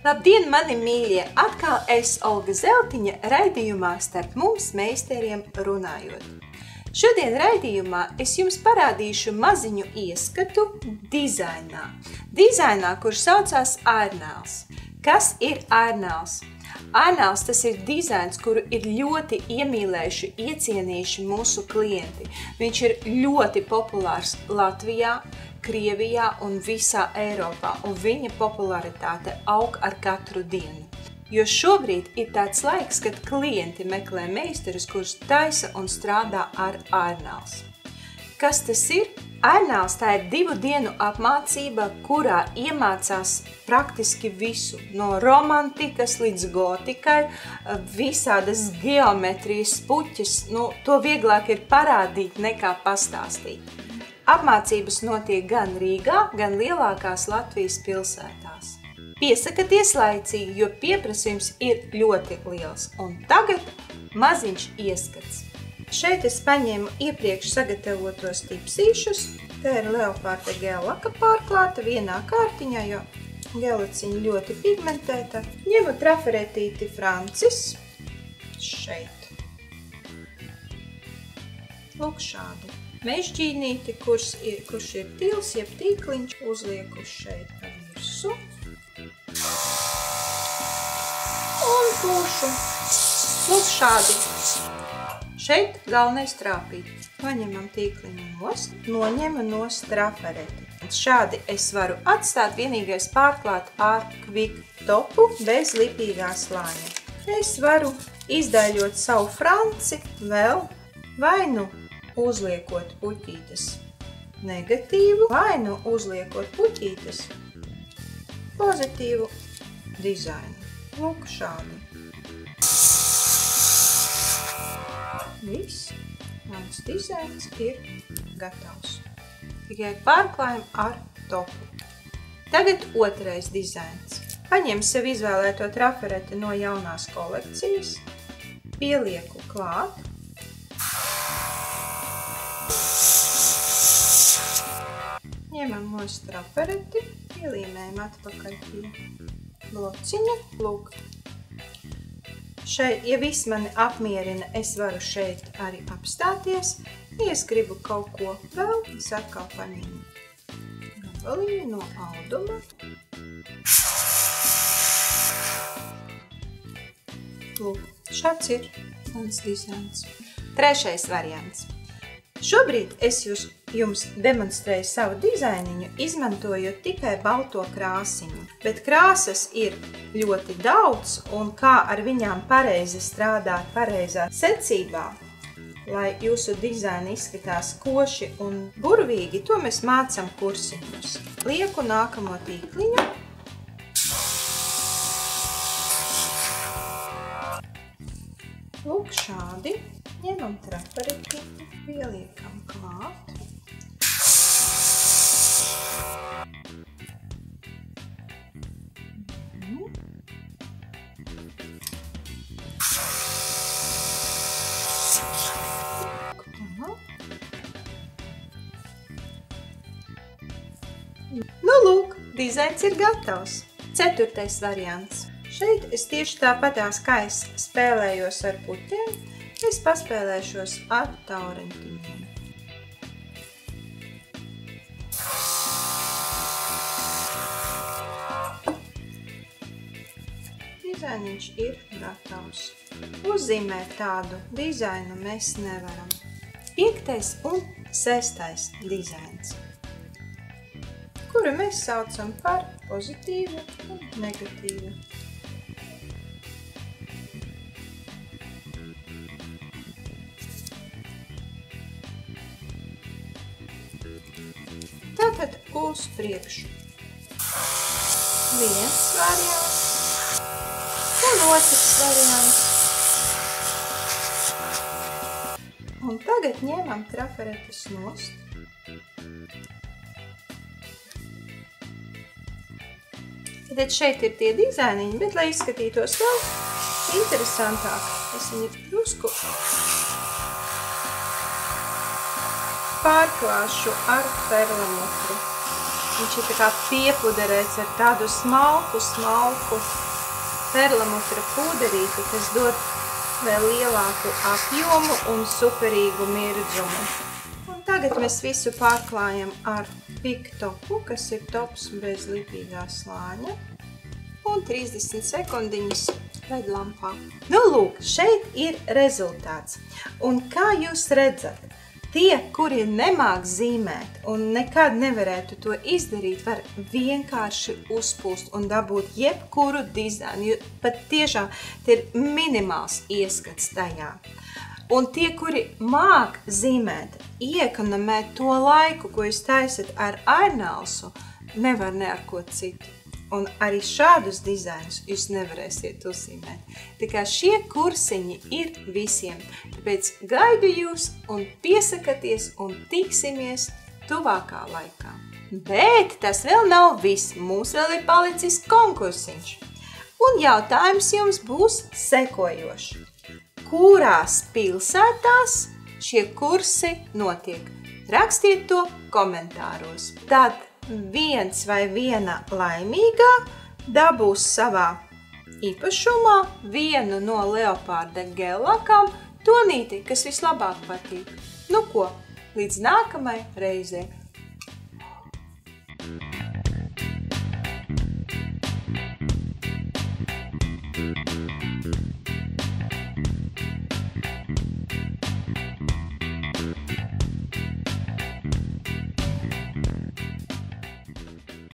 Labdien, mani mīļie! Atkal es, Olga Zeltiņa, raidījumā Starp mums meistariem runājot. Šodien raidījumā es jums parādīšu maziņu ieskatu dizainā. Dizainā, kurš saucās ārnāls. Kas ir ārnāls? Ārnāls tas ir dizains, kuru ir ļoti iemīlējuši, iecienījuši mūsu klienti. Viņš ir ļoti populārs Latvijā, Krievijā un visā Eiropā, un viņa popularitāte aug ar katru dienu. Jo šobrīd ir tāds laiks, kad klienti meklē meistarus, kurus taisa un strādā ar ārnāls. Kas tas ir? Ārnāls tā ir 2 dienu apmācība, kurā iemācās praktiski visu, no romantikas līdz gotikai, visādas geometrijas puķes, to vieglāk ir parādīt nekā pastāstīt. Apmācības notiek gan Rīgā, gan lielākās Latvijas pilsētās. Piesakaties laicīgi, jo pieprasījums ir ļoti liels. Un tagad maziņš ieskats. Šeit es paņēmu iepriekš sagatavotos tipsīšus. Te ir leopārda gellaka pārklāta vienā kārtiņā, jo gelaciņa ļoti pigmentēta. Ņemu trafaretīti Francis. Šeit. Lūk šādu. Mežģīnīti, kurš ir tils, jeb tīkliņš, uzlieku šeit pa virsu. Un pušu. Lūk šādi. Šeit galvenais trāpīt. Paņemam tīkliņu nost, noņemu nost trafareti. Šādi es varu atstāt, vienīgais pārklāt ar quick topu bez lipīgā slāņa. Es varu izdaļot savu franci vēl vai nu uzliekot puķītes negatīvu, vai nu uzliekot puķītes pozitīvu dizainu. Lūk šādi. Viss, mans dizains ir gatavs. Tikai pārklājam ar topu. Tagad otrais dizains. Paņem sev izvēlēto trafareti no jaunās kolekcijas, pielieku klāt. Ņemam nost trafareti, ielīmējam atpakaļ pie blociņa. Lūk. Šeit, ja viss mani apmierina, es varu šeit arī apstāties. Ja es gribu kaut ko vēl, es atkal paņemu gabaliņu no auduma. Lūk, šāds ir mans dizains. Trešais variants. Šobrīd es jums demonstrēju savu dizainiņu, izmantojot tikai balto krāsiņu, bet krāsas ir ļoti daudz, un kā ar viņām pareizi strādāt pareizā secībā, lai jūsu dizaini izskatās koši un burvīgi, to mēs mācam kursiņos. Lieku nākamo tīkliņu. Lūk šādi. Ņemam trafareti, pieliekam klāt. Nu lūk, dizains ir gatavs. 4. variants. Šeit es tieši tāpatās, kā es spēlējos ar puķiem, es paspēlēšos ar taurentiņiem. Dizainiņš ir gatavs. Uzzīmēt tādu dizainu mēs nevaram. 5. un 6. dizains, kuru mēs saucam par pozitīvu un negatīvu. Tātad uz priekšu. Viens variants un otrs variants. Un tagad ņemam trafaretes nost. Tad šeit ir tie dizainiņi, bet lai izskatītos vēl interesantāk, es viņu drusku pārklāšu ar perlamutru. Viņš ir tā kā piepuderēts ar tādu smalku perlamutra puderīti, kas dod vēl lielāku apjomu un superīgu mirdzumu. Un tagad mēs visu pārklājam ar piktopu, kas ir tops bez lipīgā slāņa, un 30 sekundiņas ledlampā. Nu, lūk, šeit ir rezultāts. Un kā jūs redzat, tie, kuri nemāk zīmēt un nekad nevarētu to izdarīt, var vienkārši uzpūst un dabūt jebkuru dizainu, jo pat tiešām tie ir minimāls ieskats tajā. Un tie, kuri māk zīmēt, iekonomēt to laiku, ko jūs taisat ar ainalsu, nevar ne ar ko citu. Un arī šādus dizainus jūs nevarēsiet uzzīmēt. Tā kā šie kursiņi ir visiem. Tāpēc gaidu jūs un piesakaties un tiksimies tuvākā laikā. Bet tas vēl nav viss. Mums vēl ir palicis konkursiņš. Un jautājums jums būs sekojošs. Kurās pilsētās šie kursi notiek? Rakstiet to komentāros. Tad viens vai viena laimīgā dabūs savā īpašumā vienu no leopārda gellakām tonīti, kas vislabāk patīk. Nu ko, līdz nākamai reizei!